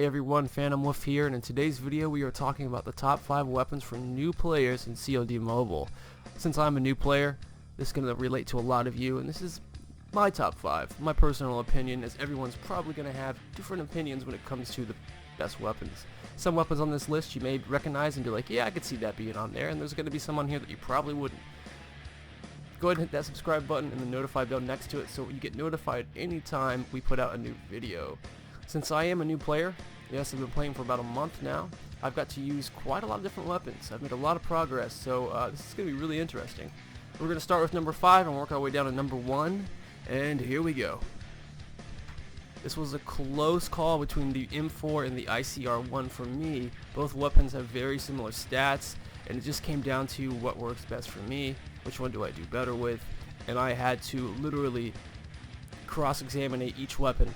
Hey everyone, Phantom Wolf here, and in today's video we are talking about the top 5 weapons for new players in COD Mobile. Since I'm a new player, this is going to relate to a lot of you, and this is my top 5, my personal opinion, as everyone's probably going to have different opinions when it comes to the best weapons. Some weapons on this list you may recognize and be like, yeah, I could see that being on there, and there's going to be some on here that you probably wouldn't. Go ahead and hit that subscribe button and the notify bell next to it so you get notified anytime we put out a new video. Since I am a new player, yes, I've been playing for about a month now, I've got to use quite a lot of different weapons. I've made a lot of progress, so this is going to be really interesting. We're going to start with number 5 and work our way down to number 1, and here we go. This was a close call between the M4 and the ICR-1 for me. Both weapons have very similar stats, and it just came down to what works best for me, which one do I do better with, and I had to literally cross-examine each weapon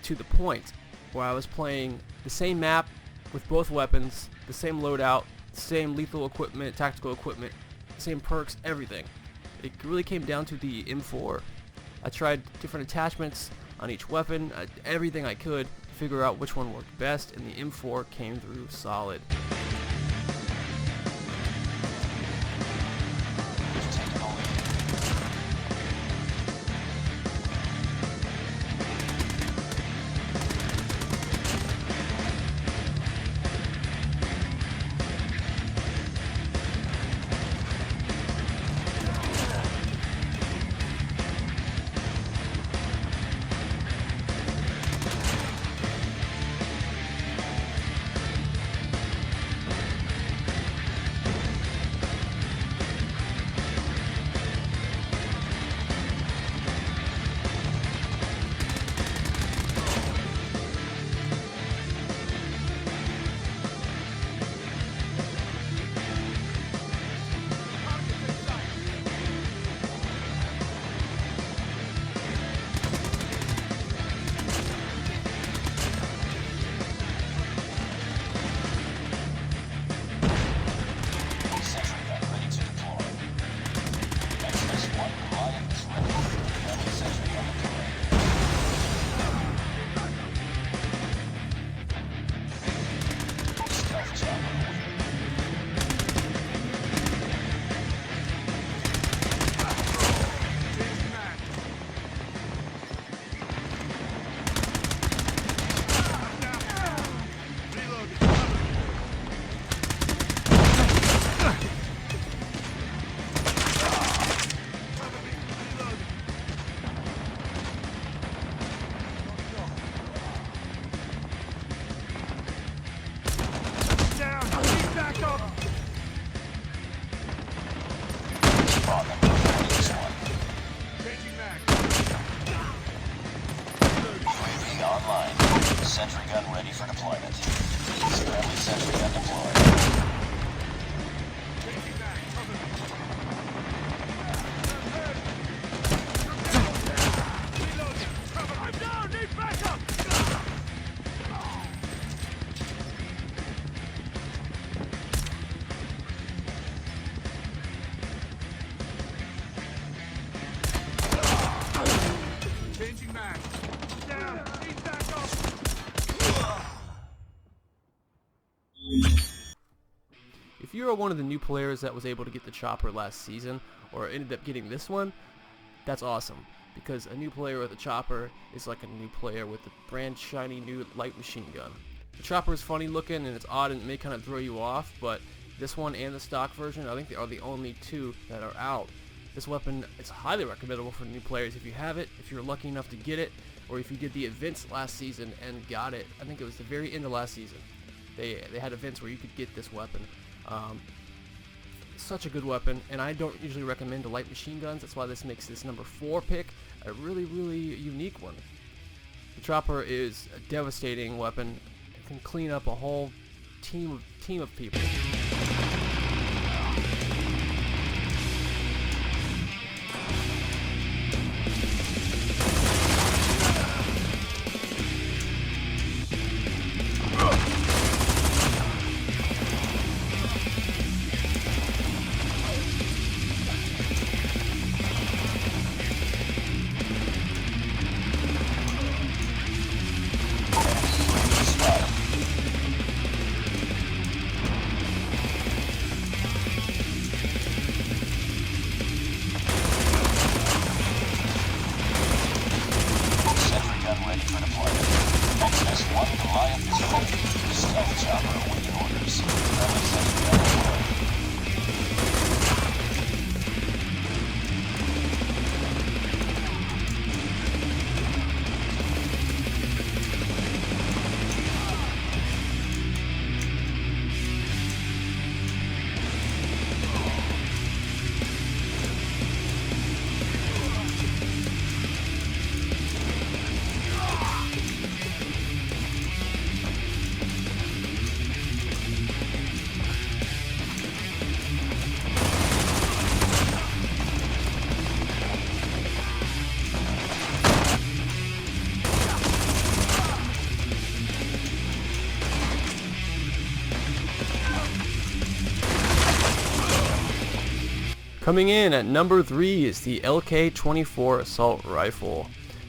to the point where I was playing the same map with both weapons, the same loadout, same lethal equipment, tactical equipment, same perks, everything. It really came down to the M4. I tried different attachments on each weapon, everything I could to figure out which one worked best, and the M4 came through solid. Sentry gun ready for deployment. Friendly sentry gun deployed. I'm down! Need backup! Changing mag. Down! Need backup! If you are one of the new players that was able to get the chopper last season, or ended up getting this one, that's awesome, because a new player with a chopper is like a new player with a brand shiny new light machine gun. The chopper is funny looking and it's odd and it may kind of throw you off, but this one and the stock version, I think they are the only two that are out. This weapon is highly recommendable for new players if you have it, if you're lucky enough to get it, or if you did the events last season and got it. I think it was the very end of last season. They had events where you could get this weapon. Such a good weapon, and I don't usually recommend the light machine guns. That's why this makes this number 4 pick a really, really unique one. The chopper is a devastating weapon. It can clean up a whole team of people. Spotted. Goliath is ready. Stealth chopper awaiting orders. Friendly sentry gun deployed. Coming in at number 3 is the LK-24 assault rifle.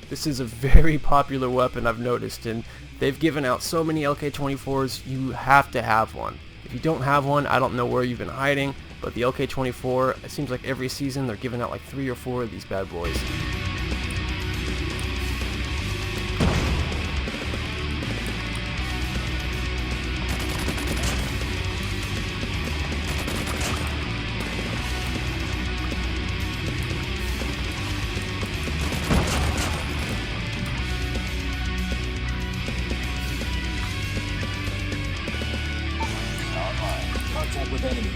This is a very popular weapon, I've noticed, and they've given out so many LK-24s, you have to have one. If you don't have one, I don't know where you've been hiding, but the LK-24, it seems like every season they're giving out like 3 or 4 of these bad boys. Contact with enemy.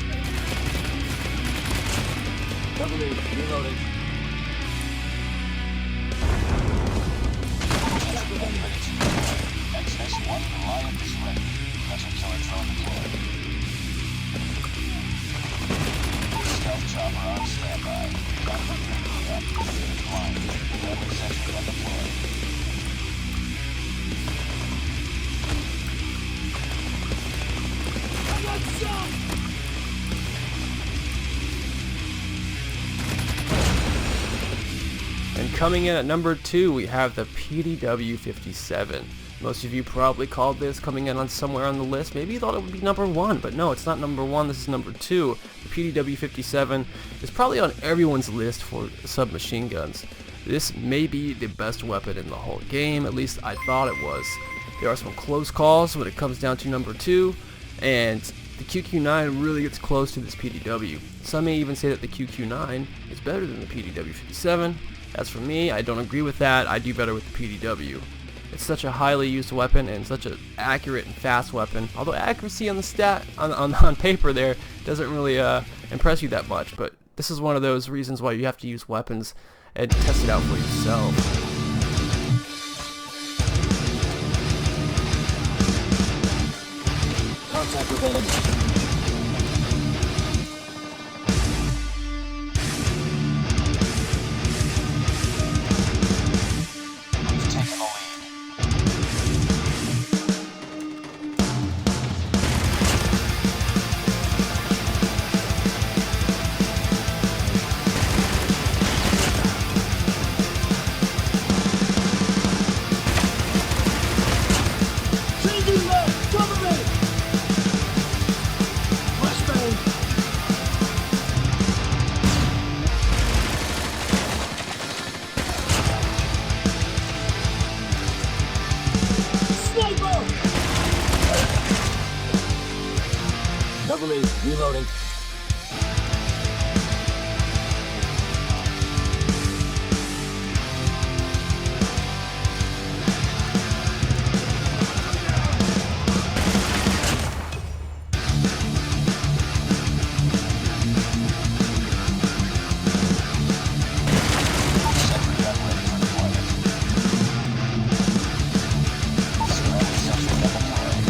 Cover me. Reloading. Contact with enemy. XS-1 Goliath is ready. Hunter killer drone deployed. Stealth chopper on standby. Gunner unit up. Unit flying. Friendly sentry gun deployed. And coming in at number 2, we have the PDW-57. Most of you probably called this coming in on somewhere on the list. Maybe you thought it would be number 1, but no, it's not number 1, this is number 2. The PDW-57 is probably on everyone's list for submachine guns. This may be the best weapon in the whole game, at least I thought it was. There are some close calls when it comes down to number 2, and the QQ9 really gets close to this PDW. Some may even say that the QQ9 is better than the PDW-57. As for me, I don't agree with that. I do better with the PDW. It's such a highly used weapon and such an accurate and fast weapon. Although accuracy on the on paper there doesn't really impress you that much. But this is one of those reasons why you have to use weapons and test it out for yourself. Contact with enemy. We've taken the lead. Changing left, cover me! Flashbang! Sniper! Cover me. Reloading. Sentry gun ready for deployment. Friendly sentry gun deployed.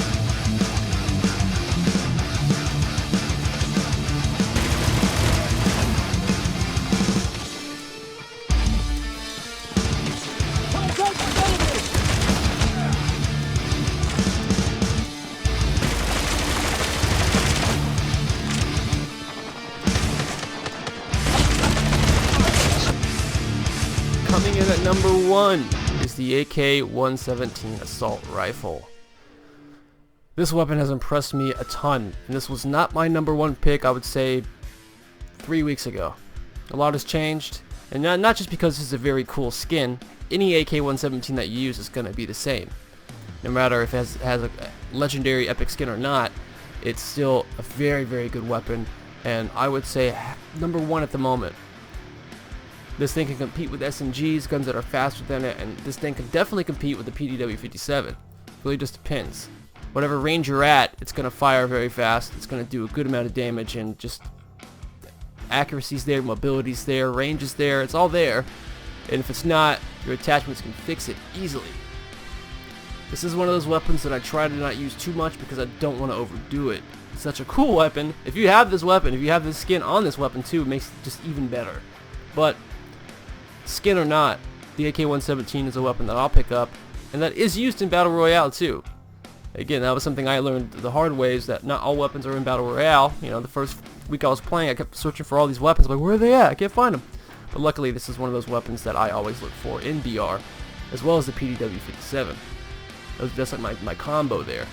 Contact with enemy! Coming in at number 1 is the AK-117 assault rifle. This weapon has impressed me a ton, and this was not my number 1 pick, I would say 3 weeks ago. A lot has changed, and not just because this is a very cool skin. Any AK-117 that you use is going to be the same. No matter if it has a legendary epic skin or not, it's still a very, very good weapon, and I would say number one at the moment. This thing can compete with SMGs, guns that are faster than it, and this thing can definitely compete with the PDW-57. Really just depends. Whatever range you're at, it's going to fire very fast, it's going to do a good amount of damage, and just accuracy's there, mobility's there, range is there, it's all there. And if it's not, your attachments can fix it easily. This is one of those weapons that I try to not use too much because I don't want to overdo it. It's such a cool weapon. If you have this weapon, if you have this skin on this weapon too, it makes it just even better. But skin or not, the AK-117 is a weapon that I'll pick up, and that is used in Battle Royale too. Again, that was something I learned the hard way, is that not all weapons are in Battle Royale. You know, the first week I was playing, I kept searching for all these weapons. I'm like, where are they at? I can't find them. But luckily, this is one of those weapons that I always look for in BR, as well as the PDW-57. That's like my combo there.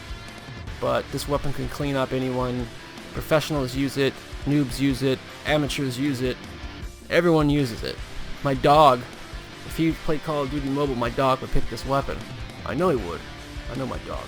But this weapon can clean up anyone. Professionals use it, noobs use it, amateurs use it. Everyone uses it. My dog, if he played Call of Duty Mobile, my dog would pick this weapon. I know he would. I know my dog.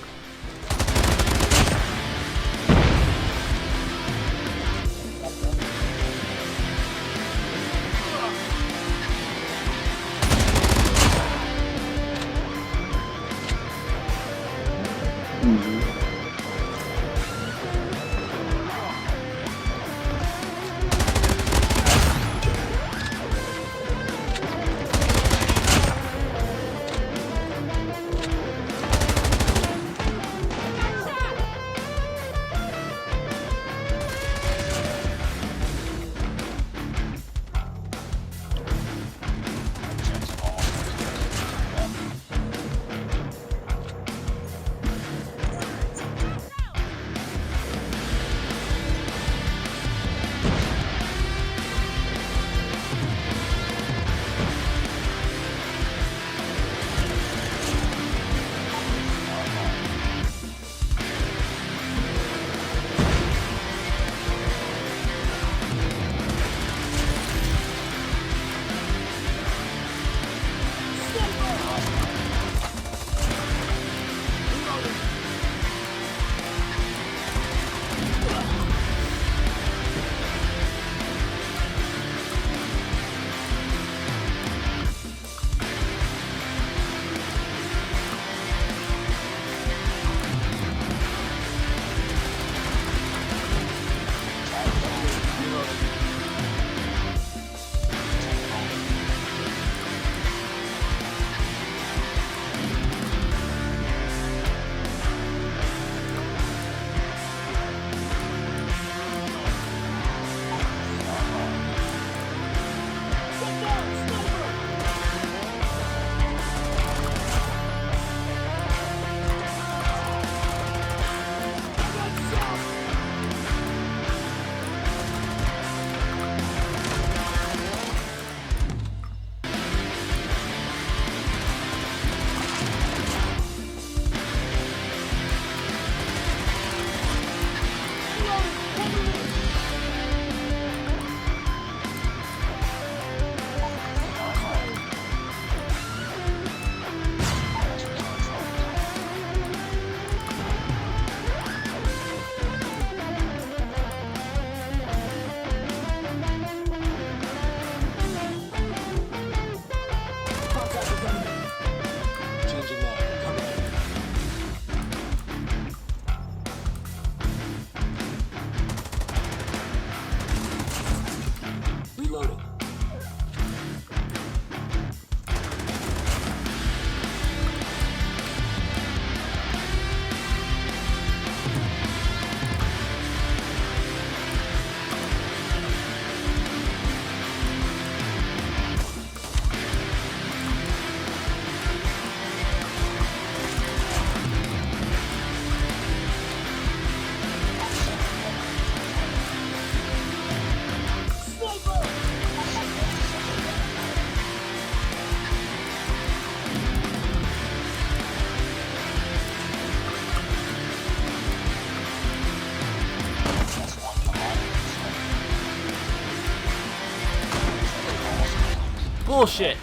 Bullshit.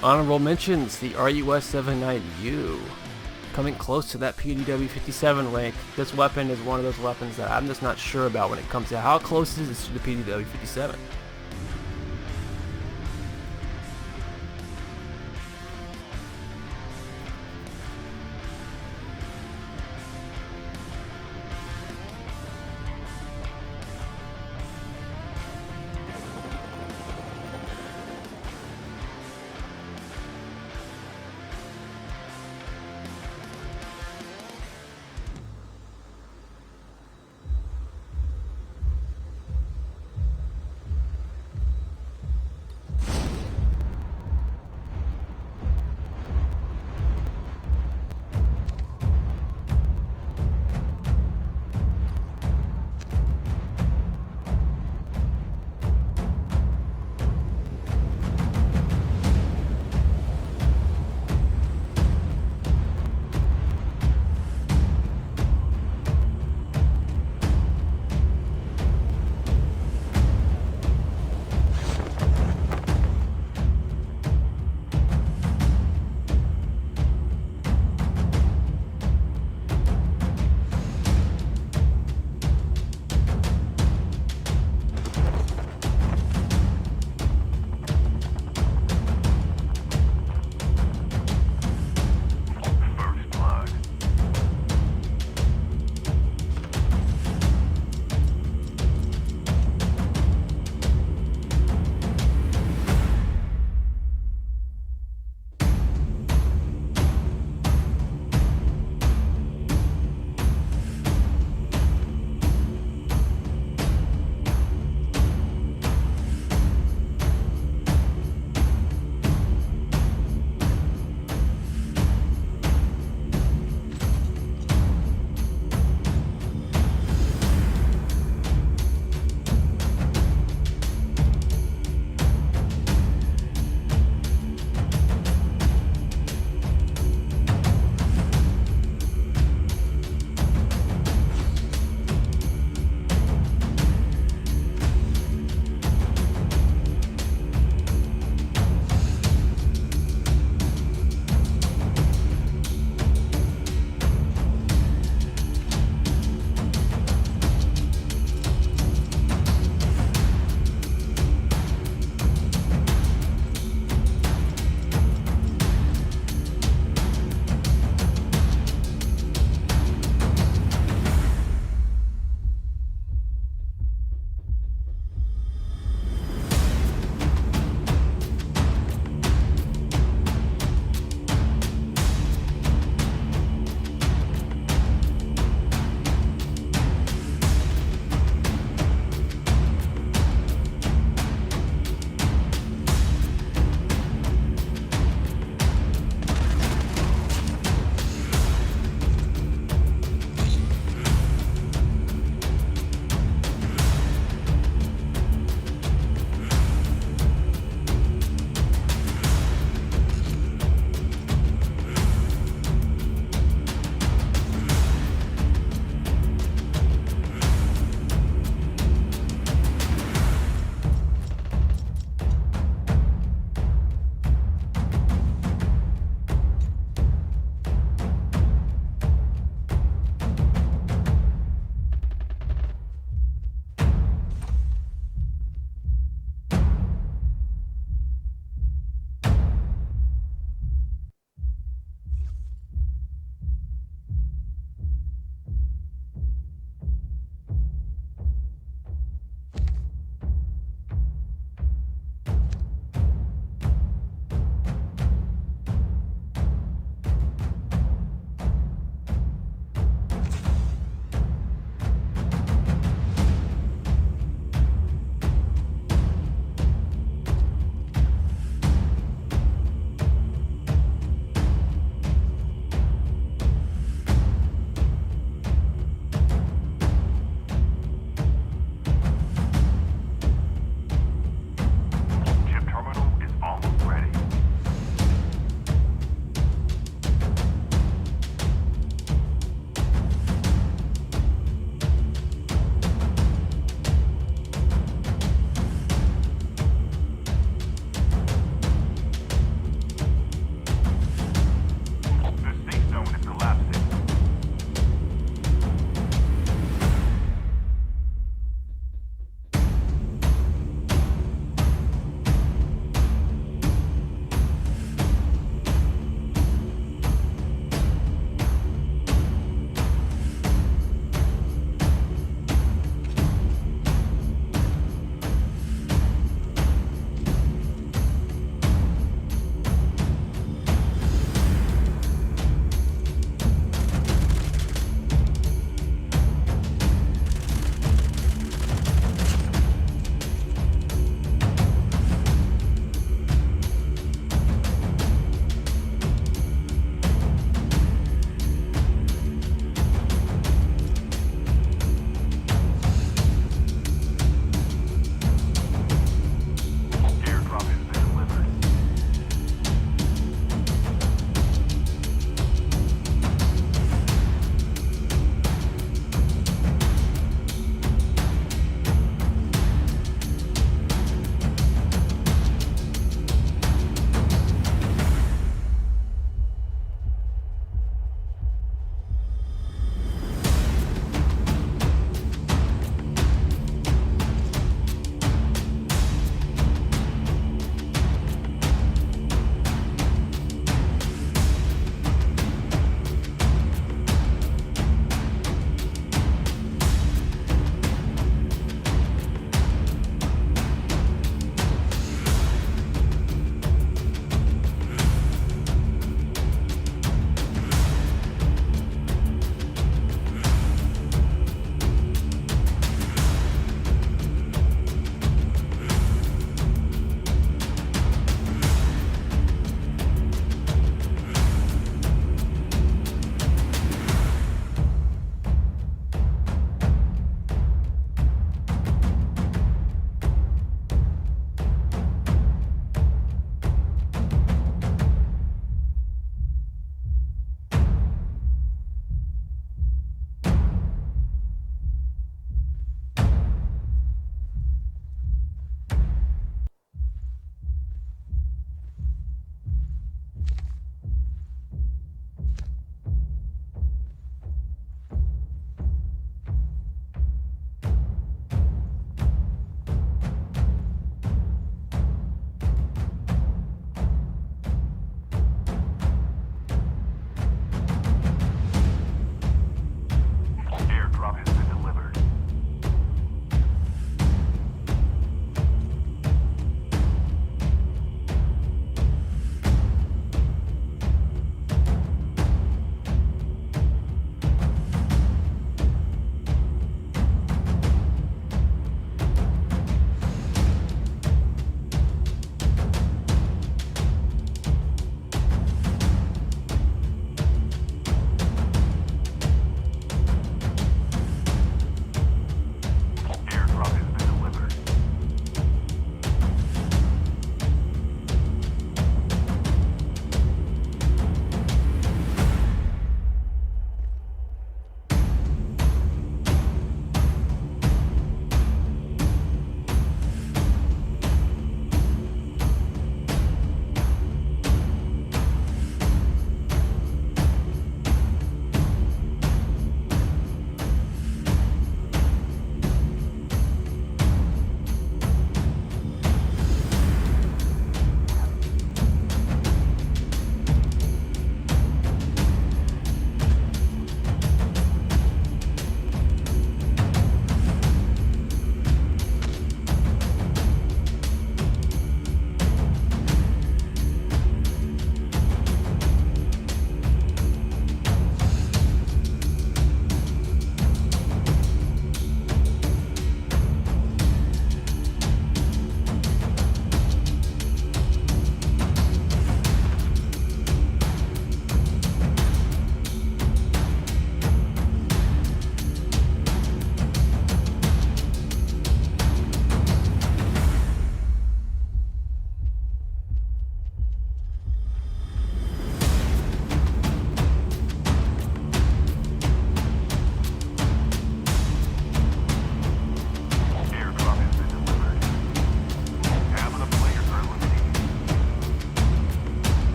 Honorable mentions, the RUS-79U. Coming close to that PDW-57 rank. This weapon is one of those weapons that I'm just not sure about when it comes to how close is this to the PDW-57.